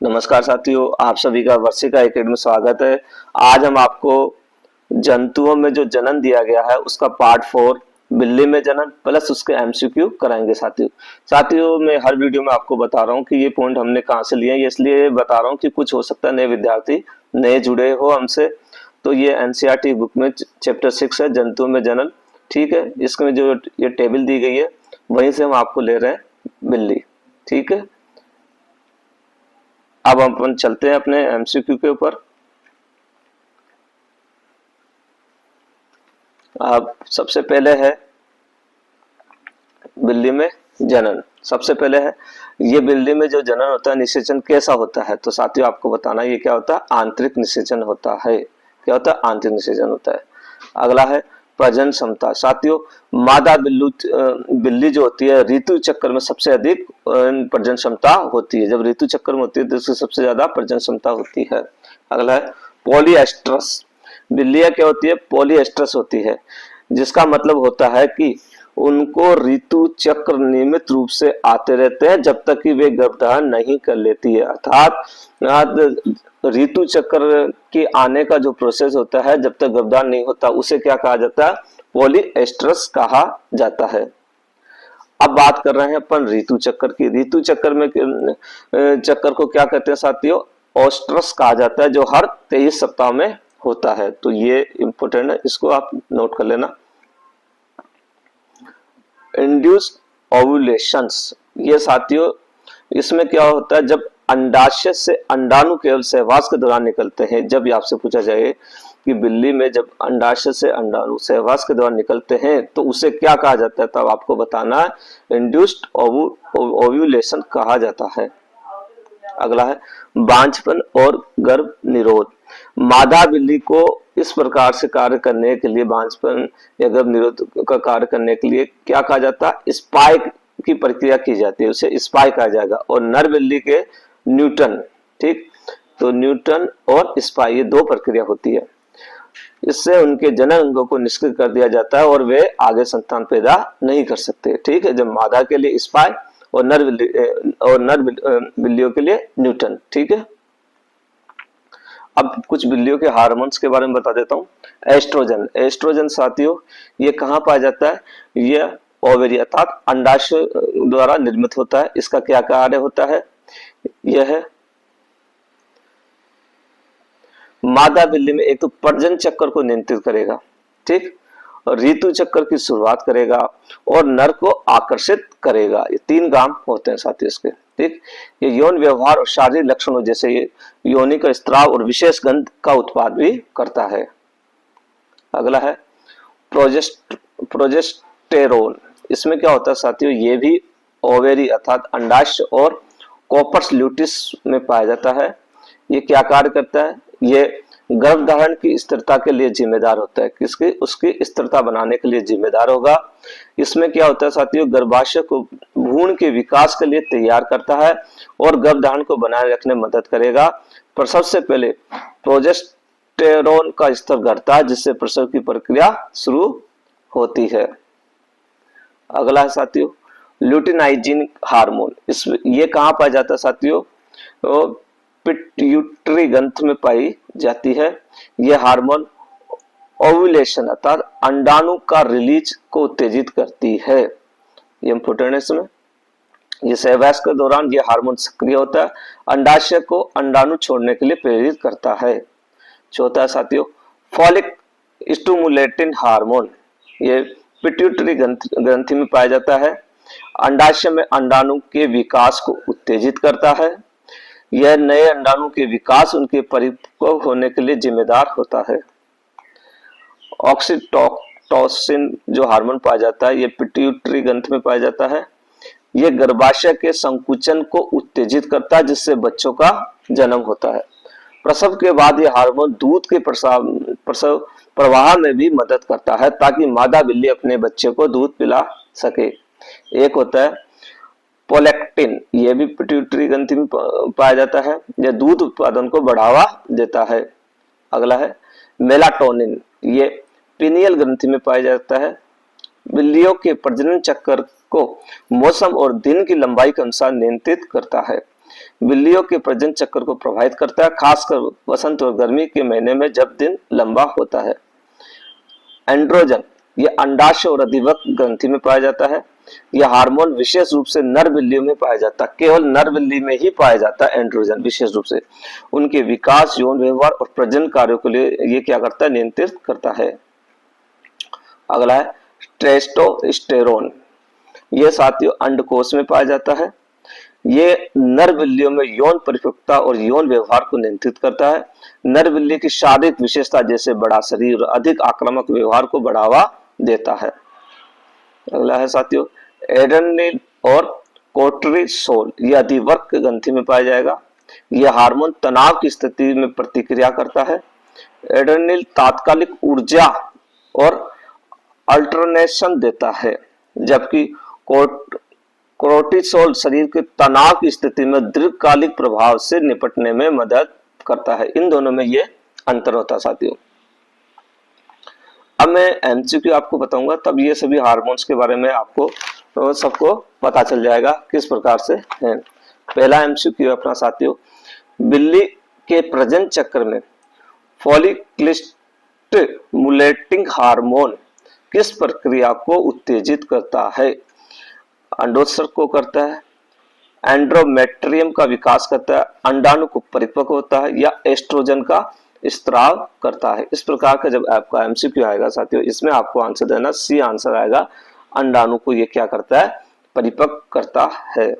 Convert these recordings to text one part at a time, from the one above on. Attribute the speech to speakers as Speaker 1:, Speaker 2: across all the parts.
Speaker 1: नमस्कार साथियों, आप सभी का वर्षिका एकेडमी में स्वागत है। आज हम आपको जंतुओं में जो जनन दिया गया है उसका पार्ट 4 बिल्ली में जनन प्लस उसके एमसीक्यू कराएंगे। साथियों मैं हर वीडियो में आपको बता रहा हूँ कि ये पॉइंट हमने कहाँ से लिए हैं, इसलिए बता रहा हूँ कि कुछ हो सकता है नए विद्यार्थी नए जुड़े हो हमसे। तो ये एनसीईआरटी बुक में चैप्टर 6 है, जंतुओं में जनन। ठीक है, इसमें जो ये टेबल दी गई है वहीं से हम आपको ले रहे हैं बिल्ली। ठीक है, अब हम अपन चलते हैं अपने एमसीक्यू के ऊपर। अब सबसे पहले है बिल्ली में जनन। सबसे पहले है ये बिल्ली में जो जनन होता है निषेचन कैसा होता है। तो साथियों आपको बताना ये क्या होता है, आंतरिक निषेचन होता है। क्या होता है, आंतरिक निषेचन होता है। अगला है प्रजनन क्षमता। साथियों मादा बिल्ली जो होती है ऋतु चक्र में सबसे अधिक प्रजनन क्षमता होती है। जब ऋतु चक्र में होती है तो उसकी सबसे ज्यादा प्रजनन क्षमता होती है। अगला है पॉलीएस्ट्रस। बिल्लियां क्या होती है, पॉलीएस्ट्रस होती है, जिसका मतलब होता है कि उनको ऋतु चक्र नियमित रूप से आते रहते हैं जब तक कि वे गर्भधारण नहीं कर लेती है। अर्थात ऋतु चक्र के आने का जो प्रोसेस होता है जब तक गर्भधारण नहीं होता उसे क्या कहा जाता है, पॉलीएस्ट्रस कहा जाता है। अब बात कर रहे हैं अपन ऋतु चक्र की। ऋतु चक्र में चक्र को क्या कहते हैं साथियों, ओस्ट्रस कहा जाता है, जो हर 23 सप्ताह में होता है। तो ये इंपॉर्टेंट है, इसको आप नोट कर लेना। इंड्यूस्ड ओव्यूलेशंस, ये साथियों इसमें क्या होता है, जब अंडाशय से अंडाणु केवल सहवास के दौरान निकलते हैं। जब ये आपसे पूछा जाए कि बिल्ली में जब अंडाशय से अंडाणु सहवास के दौरान निकलते हैं तो उसे क्या कहा जाता है, तब आपको बताना है इंड्यूस्ड ओव्यूलेशन कहा जाता है। अगला है बांझपन और गर्भ निरोध। मादा बिल्ली को इस प्रकार से कार्य करने के लिए, बांझपन या गर्भ निरोध का कार्य करने के लिए क्या कहा जाता है, स्पाइक की प्रक्रिया की जाती है, उसे स्पाइक कहा जाएगा। और नर बिल्ली के न्यूटन। ठीक, तो न्यूटन और स्पाइक ये दो प्रक्रिया होती है। इससे उनके जनन अंगों को निष्क्रिय कर दिया जाता है और वे आगे संतान पैदा नहीं कर सकते। ठीक है, जब मादा के लिए स्पाइक और नर बिल्लियों के लिए न्यूटन। ठीक है, अब कुछ बिल्लियों के हार्मोन्स के बारे में बता देता हूँ। एस्ट्रोजन। एस्ट्रोजन साथियों ये कहाँ पाया जाता है, यह ओवेरी अर्थात अंडाशय द्वारा निर्मित होता है। इसका क्या कार्य होता है, यह है मादा बिल्ली में एक तो प्रजनन चक्र को नियंत्रित करेगा, ठीक, और ऋतु चक्र की शुरुआत करेगा और नर को आकर्षित करेगा। ये 3 काम होते हैं साथियों इसके। ठीक, ये यौन व्यवहार और शारीरिक लक्षणों जैसे ये योनि का स्त्राव और विशेष गंध का उत्पाद भी करता है। अगला है प्रोजेस्टेरोन। इसमें क्या होता है साथियों, ये भी ओवेरी अर्थात अंडाशय और कॉपर्स ल्यूटिस में पाया जाता है। ये क्या कार्य करता है, ये गर्भधारण की स्थिरता के लिए जिम्मेदार होता है। किसकी, उसकी स्थिरता बनाने के लिए जिम्मेदार होगा। इसमें क्या होता है साथियों, गर्भाशय को भ्रूण के विकास के लिए तैयार करता है और गर्भधारण को बनाए रखने में मदद करेगा। पर सबसे पहले प्रोजेस्टेरोन का स्तर घटता है जिससे प्रसव की प्रक्रिया शुरू होती है। अगला है साथियों ल्यूटिनाइजिन हार्मोन। इस ये कहाँ पाया जाता है साथियों, तो पिट्यूटरी ग्रंथ में पाई जाती है। यह हार्मोन ओव्यूलेशन अर्थात अंडाणु का रिलीज को उत्तेजित करती है। ये इंपोर्टेंट है इसमें। ये सहवास के दौरान ये हार्मोन सक्रिय होता है, अंडाशय को अंडाणु छोड़ने के लिए प्रेरित करता है। चौथा है साथियों फॉलिक स्टिमुलेटिंग हार्मोन। ये पिट्यूटरी ग्रंथि में पाया जाता है, अंडाशय में अंडाणु के विकास को उत्तेजित करता है। यह नए अंडाणु के विकास, उनके परिपक्व होने के लिए जिम्मेदार होता है। ऑक्सीटोसिन जो हार्मोन पाया जाता है ये पिट्यूटरी ग्रंथि में पाया जाता है। यह गर्भाशय के संकुचन को उत्तेजित करता है जिससे बच्चों का जन्म होता है। प्रसव के बाद यह हार्मोन दूध के प्रसव प्रवाह में भी मदद करता है ताकि मादा बिल्ली अपने बच्चे को दूध पिला सके। एक होता है प्रोलैक्टिन, यह भी पिट्यूटरी ग्रंथि में पाया जाता है, यह दूध उत्पादन को बढ़ावा देता है। अगला है मेलाटोनिन, ये पिनियल ग्रंथि में पाया जाता है। बिल्लियों के प्रजनन चक्र को मौसम और दिन की लंबाई के अनुसार नियंत्रित करता है। बिल्लियों के प्रजनन चक्र को प्रभावित करता है, खासकर वसंत और गर्मी के महीने में जब दिन लंबा होता है। एंड्रोजन, यह अंडाशय और अधिवक्र ग्रंथि में पाया जाता है। यह हार्मोन विशेष रूप से नर बिल्लियों में पाया जाता है, केवल नर बिल्ली में ही पाया जाता है एंड्रोजन विशेष रूप से। उनके विकास, यौन व्यवहार और प्रजनन कार्यों के लिए ये क्या करता है, नियंत्रित करता है। अगला है टेस्टोस्टेरोन, यह साथियों अंडकोश में पाया जाता है। ये नर बिल्लियों में यौन परिपक्वता और यौन व्यवहार को नियंत्रित करता है। नर बिल्ली की शारीरिक विशेषता जैसे बड़ा शरीर और अधिक आक्रामक व्यवहार को बढ़ावा देता है। अगला है साथियों एड्रेनलिन और कोर्टिसोल, यह अधिवक्र ग्रंथि में पाया जाएगा। यह हार्मोन तनाव की स्थिति में प्रतिक्रिया करता है। एड्रेनलिन तात्कालिक ऊर्जा और अल्टरनेशन देता है, जबकि कोर्टिसोल शरीर के तनाव की स्थिति में दीर्घकालिक प्रभाव से निपटने में मदद करता है। इन दोनों में ये अंतर होता है साथियों। अब मैं एमसीक्यू आपको बताऊंगा, तब ये सभी हार्मोन्स के बारे में आपको तो सबको पता चल जाएगा किस प्रकार से है। पहला एमसीक्यू अपना साथियों, बिल्ली के प्रजनन चक्र में फॉलिक्युलेटिंग हार्मोन किस प्रक्रिया को उत्तेजित करता है? अंडोत्सर्ग को करता है, एंड्रोमेट्रियम का विकास करता है, अंडाणु को परिपक्व होता है, या एस्ट्रोजन का स्त्राव करता है। इस प्रकार का जब आपका एमसीक्यू आएगा साथियों, इसमें आपको आंसर देना सी आंसर आएगा। अंडाणु को ये क्या करता है, परिपक्व करता है।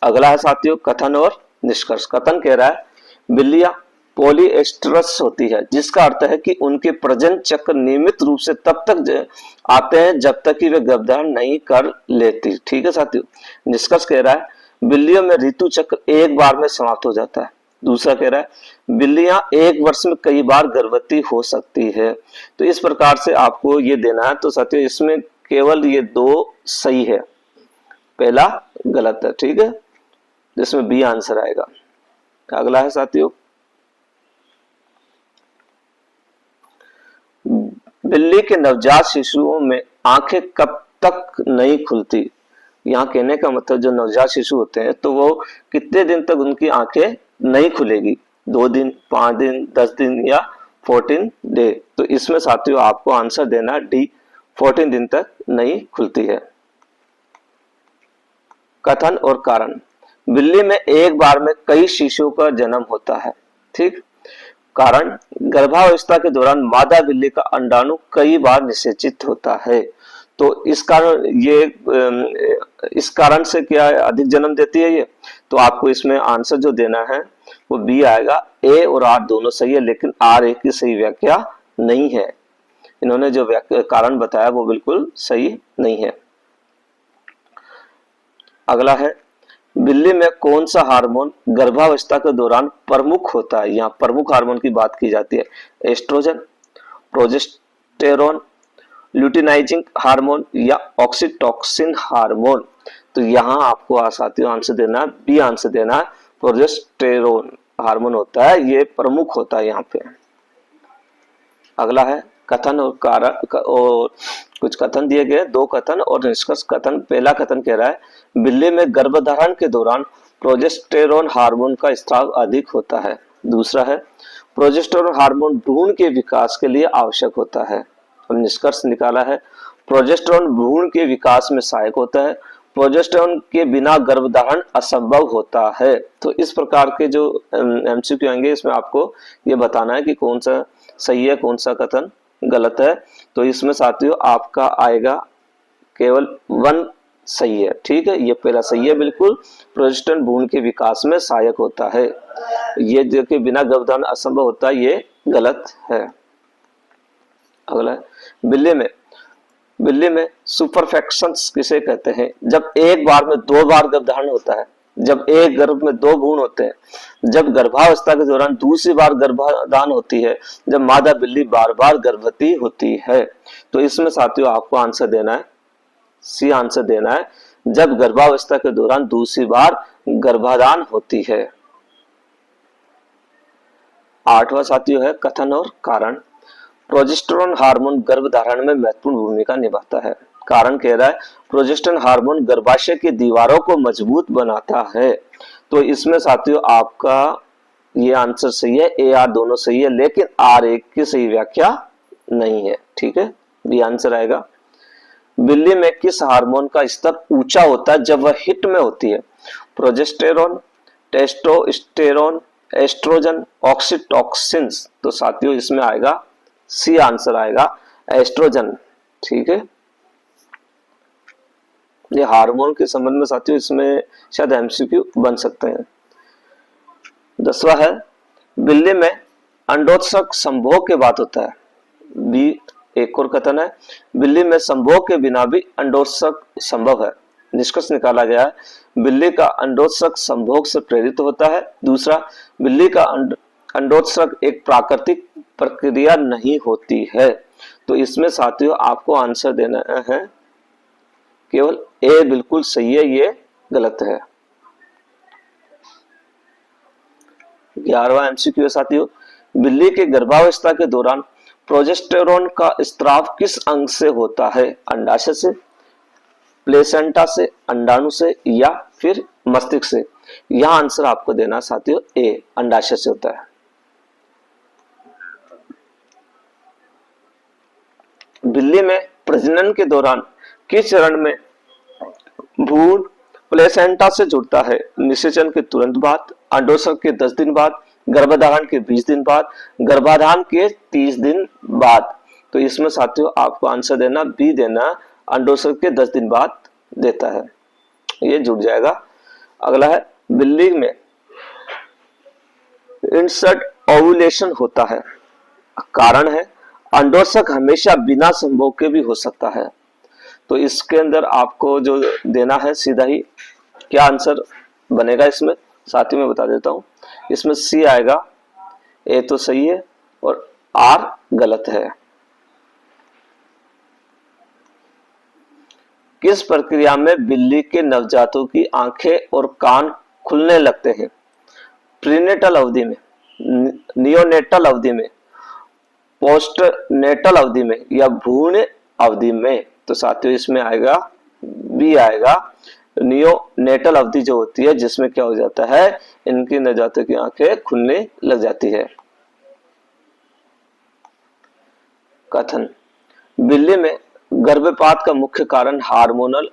Speaker 1: अगला है साथियों कथन और निष्कर्ष। कथन कह रहा है बिल्लियां पॉलीएस्ट्रस होती है, जिसका अर्थ है कि उनके प्रजनन चक्र नियमित रूप से तब तक आते हैं जब तक कि वे गर्भधारण नहीं कर लेती। ठीक है साथियों। निष्कर्ष कह रहा है बिल्लियों में ऋतु चक्र एक बार में समाप्त हो जाता है। दूसरा कह रहा है बिल्लियां एक वर्ष में कई बार गर्भवती हो सकती है। तो इस प्रकार से आपको ये देना है। तो साथियों इसमें केवल ये दो सही है, पहला गलत है। ठीक है, जिसमें बी आंसर आएगा। अगला है साथियों बिल्ली के नवजात शिशुओं में आंखें कब तक नहीं खुलती? यहाँ कहने का मतलब जो नवजात शिशु होते हैं तो वो कितने दिन तक उनकी आंखें नहीं खुलेगी? 2 दिन, 5 दिन, 10 दिन या 14 डे। तो इसमें साथियों आपको आंसर देना डी, 14 दिन तक नहीं खुलती है। कथन और कारण। बिल्ली में एक बार में कई शिशुओं का जन्म होता है। ठीक। कारण गर्भावस्था के दौरान मादा बिल्ली का अंडाणु कई बार निषेचित होता है। तो इस कारण से क्या अधिक जन्म देती है ये? तो आपको इसमें आंसर जो देना है वो बी आएगा। ए और आर दोनों सही है, लेकिन आर ए की सही व्याख्या नहीं है। इन्होंने जो कारण बताया वो बिल्कुल सही नहीं है। अगला है बिल्ली में कौन सा हार्मोन गर्भावस्था के दौरान प्रमुख होता है? यहाँ प्रमुख हार्मोन की बात की जाती है। एस्ट्रोजन, प्रोजेस्टेरोन, ल्यूटिनाइजिंग हार्मोन या ऑक्सीटोसिन हार्मोन? तो यहाँ आपको साथियों आंसर देना है, बी आंसर देना है। प्रोजेस्टेरोन हार्मोन होता है, ये प्रमुख होता है यहाँ पे। अगला है कथन और कारण और कुछ कथन दिए गए, 2 कथन और निष्कर्ष। कथन, पहला कथन कह रहा है बिल्ली में गर्भधारण के दौरान प्रोजेस्टेरोन हार्मोन का स्राव अधिक होता है। दूसरा है प्रोजेस्टेरोन हार्मोन भ्रूण के विकास के लिए आवश्यक होता है। और निष्कर्ष निकाला है प्रोजेस्टेरोन भ्रूण के विकास में सहायक होता है, प्रोजेस्टेरोन के बिना गर्भधारण असंभव होता है। तो इस प्रकार के जो एमसीक्यू आएंगे इसमें आपको ये बताना है कि कौन सा सही है, कौन सा कथन गलत है। तो इसमें साथियों आपका आएगा केवल 1 सही है। ठीक है, ये पहला सही है बिल्कुल। प्रोजेस्टेरोन भ्रूण के विकास में सहायक होता है, ये जो कि बिना गर्भधारण असंभव होता है ये गलत है। अगला है बिल्ली में सुपरफेक्शंस किसे कहते हैं? जब एक बार में 2 बार गर्भधारण होता है, जब एक गर्भ में 2 भ्रूण होते हैं, जब गर्भावस्था के दौरान दूसरी बार गर्भाधान होती है, जब मादा बिल्ली बार-बार गर्भवती होती है। तो इसमें साथियों आपको आंसर देना है, सी आंसर देना है, जब गर्भावस्था के दौरान दूसरी बार गर्भाधान होती है। 8वां साथियों है कथन और कारण। प्रोजेस्टेरोन हार्मोन गर्भधारण में महत्वपूर्ण भूमिका निभाता है। कारण कह रहा है प्रोजेस्टेरोन हार्मोन गर्भाशय की दीवारों को मजबूत बनाता है। तो इसमें साथियों आपका ये आंसर सही है, ए आर दोनों सही है, लेकिन आर एक की सही व्याख्या नहीं है। ठीक है, बी आंसर आएगा। बिल्ली में किस हार्मोन का स्तर ऊंचा होता है जब वह हिट में होती है? Progesterone, testosterone, oestrogen, oxytocins. तो साथियों इसमें आएगा सी आंसर आएगा, एस्ट्रोजन। ठीक है, ये हार्मोन के संबंध में साथियों इसमें शायद एमसीक्यू बन सकते हैं। 10वां है बिल्ली में अंडोत्सर्ग संभोग के बाद होता है। बी एक और कथन है बिल्ली में संभोग के बिना भी अंडोत्सर्ग संभव है। निष्कर्ष निकाला गया है बिल्ली का अंडोत्सर्ग संभोग से प्रेरित होता है। दूसरा, बिल्ली का अंडोत्सर्ग एक प्राकृतिक प्रक्रिया नहीं होती है। तो इसमें साथियों आपको आंसर देना है केवल ए बिल्कुल सही है, ये गलत है। 11वां एमसीक्यू है साथियों, बिल्ली के गर्भावस्था के दौरान प्रोजेस्टेरोन का स्त्राव किस अंग से होता है? अंडाशय से, प्लेसेंटा से, अंडाणु से या फिर मस्तिष्क से? यह आंसर आपको देना साथियों ए, अंडाशय से होता है। बिल्ली में प्रजनन के दौरान किस चरण में भ्रूण प्लेसेंटा से जुड़ता है? निषेचन के तुरंत बाद, अंडोत्सर्ग के 10 दिन बाद, गर्भधारण के 20 दिन बाद, गर्भाधान के 30 दिन बाद। तो इसमें साथियों आपको आंसर देना बी देना, अंडोत्सर्ग के 10 दिन बाद देता है, ये जुड़ जाएगा। अगला है बिल्ली में इंसर्ट ओव्यूलेशन होता है। कारण है अंडोत्सर्ग हमेशा बिना संभोग के भी हो सकता है। तो इसके अंदर आपको जो देना है सीधा ही क्या आंसर बनेगा इसमें साथियों मैं बता देता हूं। इसमें सी आएगा, ए तो सही है और आर गलत है। किस प्रक्रिया में बिल्ली के नवजातों की आंखें और कान खुलने लगते हैं? प्रीनेटल अवधि में, नियोनेटल अवधि में, पोस्टनेटल अवधि में या भ्रूण अवधि में? तो साथियों इसमें आएगा बी आएगा, नियोनेटल अवधि जो होती है जिसमें क्या हो जाता है इनकी नवजातों की आंखें खुलने लग जाती है। कथन, बिल्ली में गर्भपात का मुख्य कारण हार्मोनल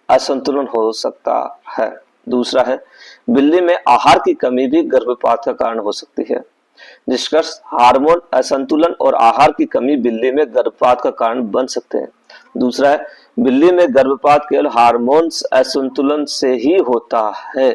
Speaker 1: असंतुलन हो सकता है। दूसरा है बिल्ली में आहार की कमी भी गर्भपात का कारण हो सकती है। निष्कर्ष, हार्मोन असंतुलन और आहार की कमी बिल्ली में गर्भपात का कारण बन सकते हैं। दूसरा है बिल्ली में गर्भपात केवल हार्मोन्स असंतुलन से ही होता है।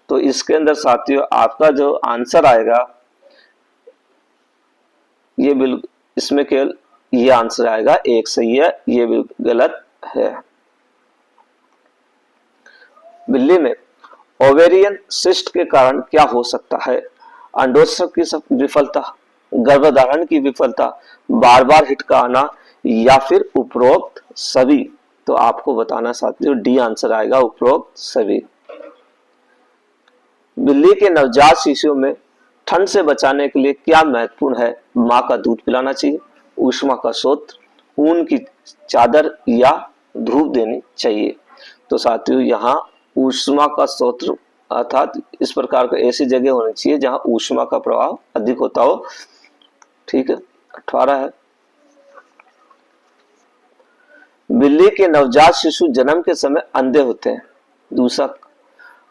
Speaker 1: तो इसके अंदर साथियों आपका जो आंसर आएगा ये बिल्कुल इसमें केवल ये आंसर आएगा, एक सही है, ये बिल्कुल गलत है। बिल्ली में ओवेरियन सिस्ट के कारण क्या हो सकता है? अंडोत्सर्ग की विफलता, गर्भधारण की विफलता, बार बार हिट का आना या फिर उपरोक्त सभी? तो आपको बताना साथियों डी आंसर आएगा, उपरोक्त सभी। बिल्ली के नवजात शिशुओं में ठंड से बचाने के लिए क्या महत्वपूर्ण है? मां का दूध पिलाना चाहिए, ऊष्मा का स्रोत, ऊन की चादर या धूप देनी चाहिए? तो साथियों यहाँ ऊष्मा का स्रोत अर्थात इस प्रकार का ऐसी जगह होनी चाहिए जहां ऊष्मा का प्रभाव अधिक होता हो। ठीक है, 18 है बिल्ली के नवजात शिशु जन्म के समय अंधे होते हैं। दूसरा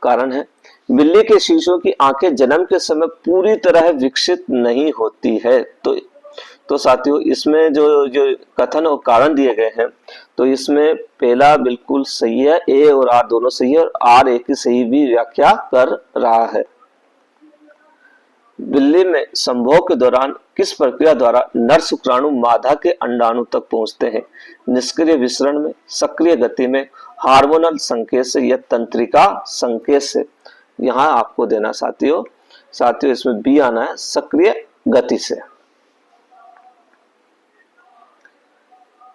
Speaker 1: कारण है बिल्ली के शिशुओं की आंखें जन्म के समय पूरी तरह विकसित नहीं होती है। तो साथियों इसमें जो कथन और कारण दिए गए हैं तो इसमें पहला बिल्कुल सही है, ए और आर दोनों सही है और आर ए की सही भी व्याख्या कर रहा है। बिल्ली में संभोग के दौरान किस प्रक्रिया द्वारा नर शुक्राणु मादा के अंडाणु तक पहुंचते हैं? निष्क्रिय विसरण में, सक्रिय गति में, हार्मोनल संकेत से या तंत्रिका संकेत से? यहां आपको देना साथियों इसमें बी आना है, सक्रिय गति से।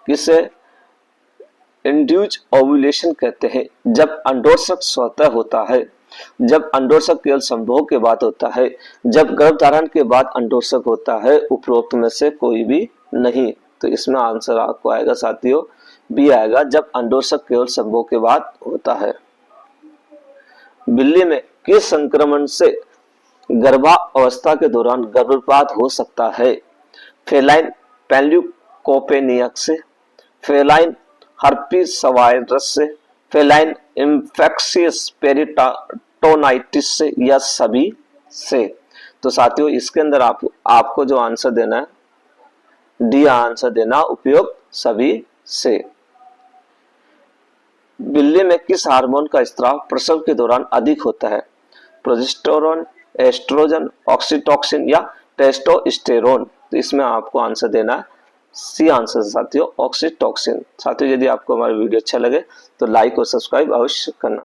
Speaker 1: किसे इंड्यूज ओव्यूलेशन कहते हैं? जब अंडोत्सर्ग स्वतः होता है, जब अंडोत्सर्ग केवल संभोग के बाद होता है, जब गर्भधारण के बाद अंडोत्सर्ग होता है, उपरोक्त में से कोई भी नहीं। तो इसमें आंसर आपको आएगा साथियों बी आएगा जब अंडोत्सर्ग केवल संभोग के बाद होता है। बिल्ली में किस संक्रमण से गर्भावस्था के दौरान गर्भपात हो सकता है? फेलाइन पेल्यूकोपेनियक से, फेलाइन हर्पीस वायरस से, फेलाइन इंफेक्शियस पेरिटोनाइटिस से या सभी से। तो साथियों इसके अंदर आपको जो आंसर देना है डी आंसर देना, उपयोग सभी से। बिल्ली में किस हार्मोन का स्राव प्रसव के दौरान अधिक होता है? प्रोजेस्टेरोन, एस्ट्रोजन, ऑक्सीटोसिन या टेस्टोस्टेरोन। तो इसमें आपको आंसर देना है सी आंसर साथियों, ऑक्सीटोसिन। साथियों यदि आपको हमारा वीडियो अच्छा लगे तो लाइक और सब्सक्राइब अवश्य करना।